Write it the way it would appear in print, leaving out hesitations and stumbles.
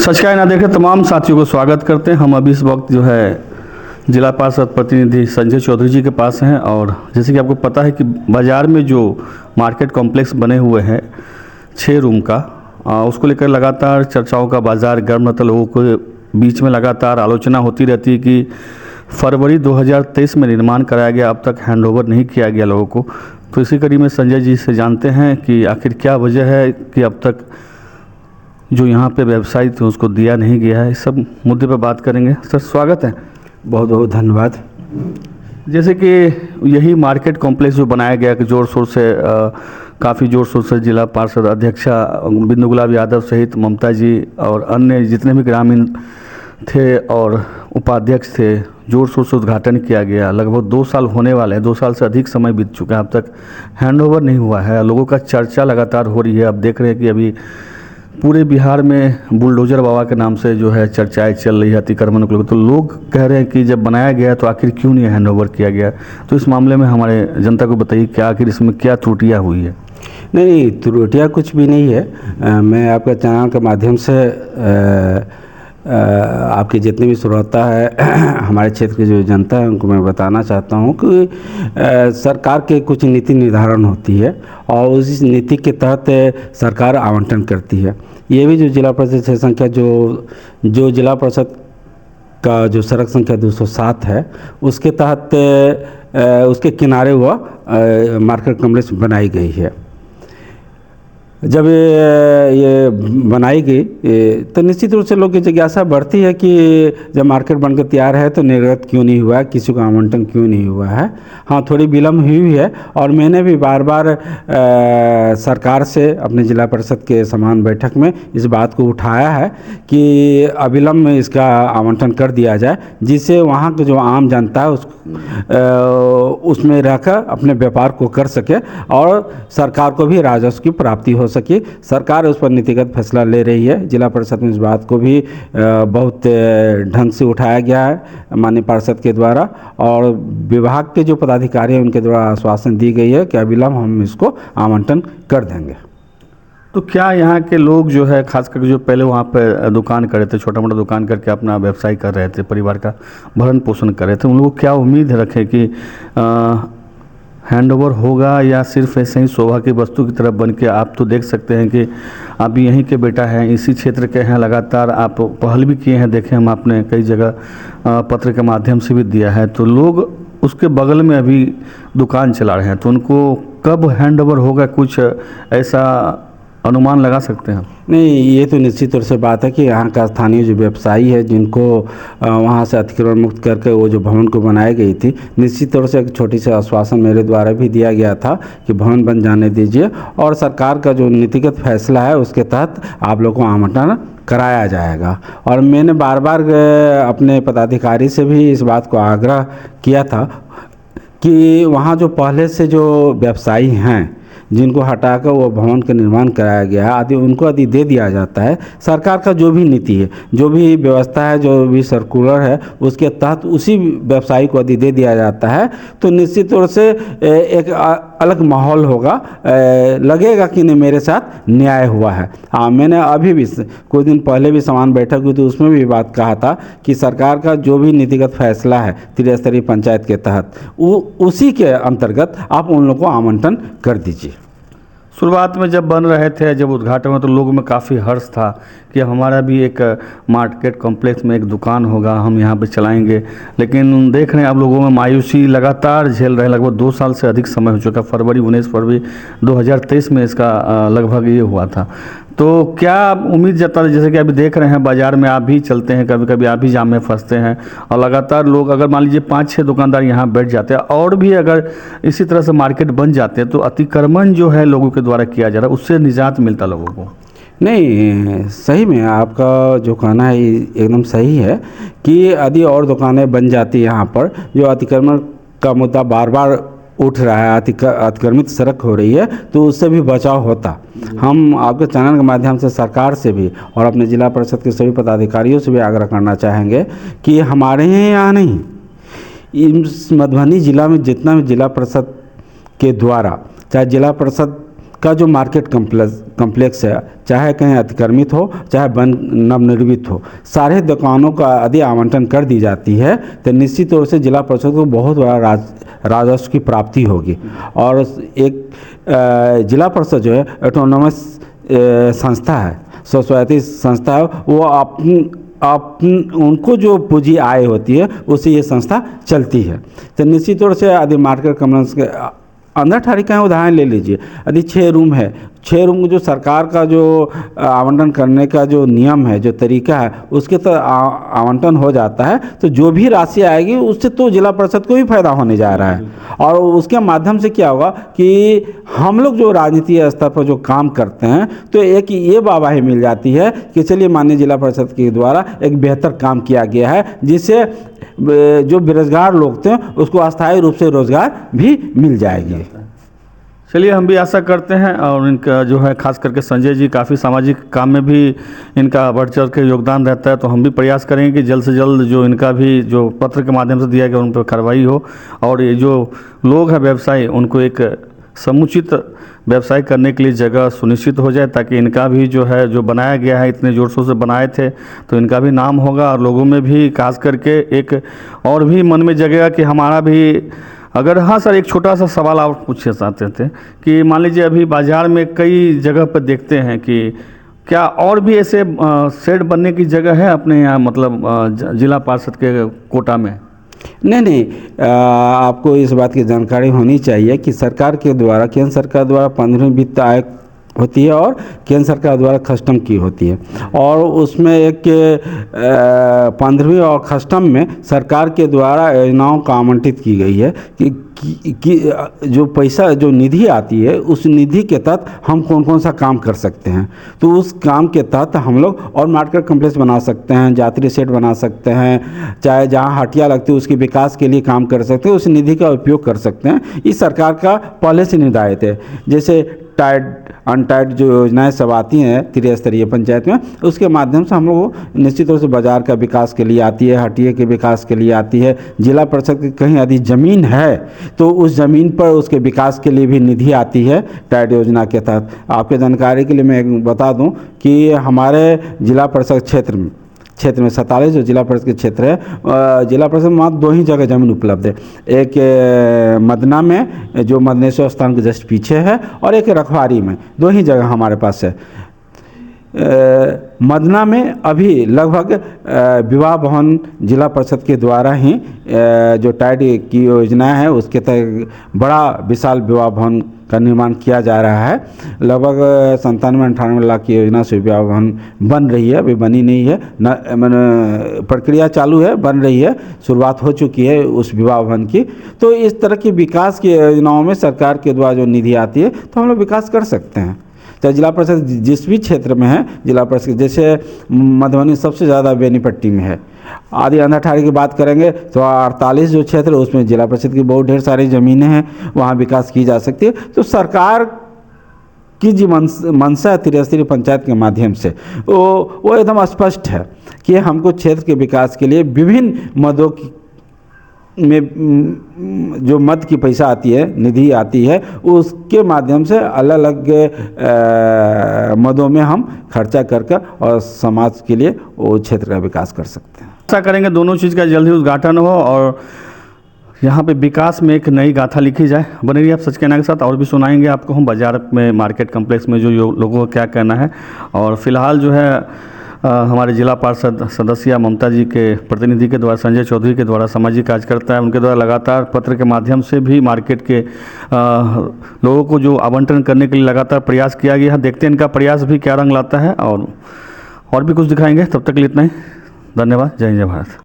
सच का ना देखे तमाम साथियों को स्वागत करते हैं। हम अभी इस वक्त जो है जिला पार्षद प्रतिनिधि संजय चौधरी जी के पास हैं और जैसे कि आपको पता है कि बाज़ार में जो मार्केट कॉम्प्लेक्स बने हुए हैं 6 रूम का, उसको लेकर लगातार चर्चाओं का बाज़ार गर्म रहता। लोगों के बीच में लगातार आलोचना होती रहती है कि फरवरी 2023 में निर्माण कराया गया, अब तक हैंडओवर नहीं किया गया लोगों को। तो इसी कड़ी में संजय जी से जानते हैं कि आखिर क्या वजह है कि अब तक जो यहाँ पे व्यवसायी थे उसको दिया नहीं गया है। इस सब मुद्दे पर बात करेंगे। सर स्वागत है। बहुत बहुत धन्यवाद। जैसे कि यही मार्केट कॉम्प्लेक्स जो बनाया गया कि ज़ोर शोर से काफ़ी ज़ोर शोर से जिला पार्षद अध्यक्षा बिंदु गुलाब यादव सहित ममता जी और अन्य जितने भी ग्रामीण थे और उपाध्यक्ष थे, ज़ोर शोर से उद्घाटन किया गया। लगभग 2 साल होने वाले हैं, 2 साल से अधिक समय बीत चुका है, अब तक हैंडओवर नहीं हुआ है। लोगों का चर्चा लगातार हो रही है। अब देख रहे हैं कि अभी पूरे बिहार में बुलडोजर बाबा के नाम से जो है चर्चाएं चल रही है अतिक्रमण को लेकर। तो लोग कह रहे हैं कि जब बनाया गया तो आखिर क्यों नहीं हैंडओवर किया गया। तो इस मामले में हमारे जनता को बताइए क्या आखिर इसमें क्या त्रुटियां हुई है। नहीं, त्रुटियाँ कुछ भी नहीं है। मैं आपके चैनल के माध्यम से आपके जितने भी श्रोता है हमारे क्षेत्र की जो जनता है उनको मैं बताना चाहता हूँ कि सरकार के कुछ नीति निर्धारण होती है और उस नीति के तहत सरकार आवंटन करती है। ये भी जो जिला परिषद क्षेत्र संख्या जो जिला परिषद का जो सड़क संख्या 207 है उसके तहत उसके किनारे हुआ मार्केट कॉम्प्लेक्स बनाई गई है। जब ये बनाई गई तो निश्चित रूप से लोग की जिज्ञासा बढ़ती है कि जब मार्केट बनकर तैयार है तो निर्गत क्यों नहीं हुआ है, किसी को आवंटन क्यों नहीं हुआ है। हाँ, थोड़ी विलम्ब हुई है और मैंने भी बार बार सरकार से अपने जिला परिषद के समान बैठक में इस बात को उठाया है कि अविलंब इसका आवंटन कर दिया जाए, जिससे वहाँ के जो आम जनता है उसमें रहकर अपने व्यापार को कर सके और सरकार को भी राजस्व की प्राप्ति हो सके। सरकार उस पर नीतिगत फैसला ले रही है। जिला परिषद में इस बात को भी बहुत ढंग से उठाया गया है माननीय पार्षद के द्वारा और विभाग के जो पदाधिकारी हैं उनके द्वारा आश्वासन दी गई है कि अविलंब हम इसको आवंटन कर देंगे। तो क्या यहाँ के लोग जो है खास करके जो पहले वहाँ पर दुकान कर रहे थे, छोटा मोटा दुकान करके अपना व्यवसाय कर रहे थे, परिवार का भरण पोषण कर रहे थे, उन लोगों को क्या उम्मीद रखे कि हैंडओवर होगा या सिर्फ ऐसे ही शोभा की वस्तु की तरफ बन के। आप तो देख सकते हैं कि आप यहीं के बेटा हैं, इसी क्षेत्र के हैं, लगातार आप पहल भी किए हैं, देखें हम आपने कई जगह पत्र के माध्यम से भी दिया है। तो लोग उसके बगल में अभी दुकान चला रहे हैं, तो उनको कब हैंडओवर होगा, कुछ ऐसा अनुमान लगा सकते हैं? नहीं, ये तो निश्चित तौर से बात है कि यहाँ का स्थानीय जो व्यवसायी है जिनको वहाँ से अतिक्रमण मुक्त करके वो जो भवन को बनाई गई थी, निश्चित तौर से एक छोटी सी आश्वासन मेरे द्वारा भी दिया गया था कि भवन बन जाने दीजिए और सरकार का जो नीतिगत फैसला है उसके तहत आप लोगों को आवंटन कराया जाएगा। और मैंने बार बार अपने पदाधिकारी से भी इस बात को आग्रह किया था कि वहाँ जो पहले से जो व्यवसायी हैं जिनको हटाकर वो भवन का निर्माण कराया गया है आदि उनको यदि दे दिया जाता है, सरकार का जो भी नीति है, जो भी व्यवस्था है, जो भी सर्कुलर है उसके तहत उसी व्यवसायी को यदि दे दिया जाता है तो निश्चित तौर से एक अलग माहौल होगा, लगेगा कि नहीं मेरे साथ न्याय हुआ है। हाँ, मैंने अभी भी कुछ दिन पहले भी समान बैठक हुई तो उसमें भी बात कहा था कि सरकार का जो भी नीतिगत फैसला है त्रिस्तरीय पंचायत के तहत उसी के अंतर्गत आप उन लोगों को आवंटन कर दीजिए। शुरुआत में जब बन रहे थे, जब उद्घाटन हुआ तो लोगों में काफ़ी हर्ष था कि हमारा भी एक मार्केट कॉम्प्लेक्स में एक दुकान होगा, हम यहाँ पे चलाएंगे। लेकिन देख रहे हैं आप लोगों में मायूसी लगातार झेल रहे हैं। लगभग 2 साल से अधिक समय हो चुका। 19 फरवरी 2023 में इसका लगभग ये हुआ था। तो क्या उम्मीद जता है, जैसे कि अभी देख रहे हैं बाज़ार में आप भी चलते हैं, कभी कभी आप भी जाम में फंसते हैं और लगातार लोग, अगर मान लीजिए 5-6 दुकानदार यहाँ बैठ जाते हैं और भी अगर इसी तरह से मार्केट बन जाते हैं तो अतिक्रमण जो है लोगों के द्वारा किया जा रहा है उससे निजात मिलता लोगों को। नहीं, सही में आपका जो कहना है एकदम सही है कि यदि और दुकानें बन जाती यहाँ पर, जो अतिक्रमण का मुद्दा बार बार उठ रहा है, अतिक्रमित सड़क हो रही है, तो उससे भी बचाव होता। हम आपके चैनल के माध्यम से सरकार से भी और अपने जिला परिषद के सभी पदाधिकारियों से भी आग्रह करना चाहेंगे कि हमारे यहाँ नहीं, इस मधुबनी जिला में जितना भी जिला परिषद के द्वारा, चाहे जिला परिषद का जो मार्केट कम्प्लेक्स है, चाहे कहीं अतिक्रमित हो चाहे बन नवनिर्मित हो, सारे दुकानों का यदि आवंटन कर दी जाती है तो निश्चित तौर से जिला परिषद को बहुत बड़ा राजस्व की प्राप्ति होगी। और एक जिला परिषद जो है ऑटोनोमस संस्था है, स्वस्वायत्त संस्था है, वो उनको जो पूंजी आय होती है उससे ये संस्था चलती है। तो निश्चित तौर से यदि मार्केट कम्प्लेक्स के अंदर ठारी का उदाहरण ले लीजिए, यदि 6 रूम है, 6 रूम जो सरकार का जो आवंटन करने का जो नियम है, जो तरीका है, उसके तो आवंटन हो जाता है, तो जो भी राशि आएगी उससे तो जिला परिषद को भी फायदा होने जा रहा है। और उसके माध्यम से क्या होगा कि हम लोग जो राजनीतिक स्तर पर जो काम करते हैं तो एक ये वाहवाही मिल जाती है कि चलिए माननीय जिला परिषद के द्वारा एक बेहतर काम किया गया है, जिससे जो बेरोजगार लोग थे उसको अस्थायी रूप से रोजगार भी मिल जाएगी। चलिए, हम भी आशा करते हैं, और इनका जो है खास करके संजय जी काफ़ी सामाजिक काम में भी इनका बढ़ चढ़ के योगदान रहता है, तो हम भी प्रयास करेंगे कि जल्द से जल्द जो इनका भी जो पत्र के माध्यम से दिया गया उन पर कार्रवाई हो, और ये जो लोग हैं व्यवसायी उनको एक समुचित व्यवसाय करने के लिए जगह सुनिश्चित हो जाए, ताकि इनका भी जो है जो बनाया गया है, इतने जोर शोर से बनाए थे, तो इनका भी नाम होगा और लोगों में भी खास करके एक और भी मन में जगेगा कि हमारा भी अगर। हाँ सर, एक छोटा सा सवाल आप पूछना चाहते थे कि मान लीजिए अभी बाज़ार में कई जगह पर देखते हैं कि क्या और भी ऐसे शेड बनने की जगह है अपने यहाँ, मतलब जिला पार्षद के कोटा में? नहीं, आपको इस बात की जानकारी होनी चाहिए कि सरकार के द्वारा, केंद्र सरकार द्वारा 15वीं वित्त आयोग होती है और केंद्र सरकार द्वारा कस्टम की होती है, और उसमें एक 15वीं और कस्टम में सरकार के द्वारा योजनाओं को आवंटित की गई है कि जो पैसा, जो निधि आती है, उस निधि के तहत हम कौन कौन सा काम कर सकते हैं। तो उस काम के तहत हम लोग और मार्केट कम्प्लेक्स बना सकते हैं, यात्री शेड बना सकते हैं, चाहे जहां हटिया लगती है उसके विकास के लिए काम कर सकते हैं, उस निधि का उपयोग कर सकते हैं। इस सरकार का पहले से निर्धारित है। जैसे टाइड अनटाइड जो योजनाएं सब आती हैं त्रिस्तरीय पंचायत में, उसके माध्यम से हम लोग निश्चित रूप से बाजार का विकास के लिए आती है, हटिये के विकास के लिए आती है। जिला परिषद की कहीं यदि ज़मीन है तो उस ज़मीन पर उसके विकास के लिए भी निधि आती है टाइड योजना के तहत। आपके जानकारी के लिए मैं बता दूं कि हमारे जिला परिषद क्षेत्र में 47 जो जिला परिषद के क्षेत्र है, जिला परिषद में मात्र 2 ही जगह ज़मीन उपलब्ध है। एक मदना में जो मदनेश्वर स्थान के जस्ट पीछे है, और एक रखवारी में, 2 ही जगह हमारे पास है। मदना में अभी लगभग विवाह भवन जिला परिषद के द्वारा ही जो टाइड की योजना है उसके तहत बड़ा विशाल विवाह भवन का निर्माण किया जा रहा है। लगभग 97-98 लाख की योजना से विवाह भवन बन रही है, अभी बनी नहीं है, प्रक्रिया चालू है, बन रही है, शुरुआत हो चुकी है उस विवाह भवन की। तो इस तरह की विकास की योजनाओं में सरकार के द्वारा जो निधि आती है तो हम लोग विकास कर सकते हैं। चाहे जिला परिषद जिस भी क्षेत्र में है, जिला परिषद जैसे मधुबनी सबसे ज़्यादा बेनीपट्टी में है। आदि अंधाठारी की बात करेंगे तो 48 जो क्षेत्र है उसमें जिला परिषद की बहुत ढेर सारी ज़मीनें हैं, वहाँ विकास की जा सकती है। तो सरकार की जो मंशा है त्रिस्तरीय पंचायत के माध्यम से वो एकदम स्पष्ट है कि हमको क्षेत्र के विकास के लिए विभिन्न मदों की में जो मद की पैसा आती है, निधि आती है, उसके माध्यम से अलग अलग मदों में हम खर्चा करके और समाज के लिए वो क्षेत्र का विकास कर सकते हैं। आशा करेंगे दोनों चीज़ का जल्द ही उद्घाटन हो और यहाँ पे विकास में एक नई गाथा लिखी जाए। बने रहिए आप सच कहना के साथ, और भी सुनाएंगे आपको हम बाज़ार में, मार्केट कम्प्लेक्स में जो लोगों का क्या कहना है। और फिलहाल जो है हमारे जिला पार्षद सदस्य ममता जी के प्रतिनिधि के द्वारा, संजय चौधरी के द्वारा सामाजिक कार्यकर्ता है, उनके द्वारा लगातार पत्र के माध्यम से भी मार्केट के लोगों को जो आवंटन करने के लिए लगातार प्रयास किया गया है। देखते हैं इनका प्रयास भी क्या रंग लाता है, और भी कुछ दिखाएंगे। तब तक के लिए इतना ही, धन्यवाद। जय हिंद, जय भारत।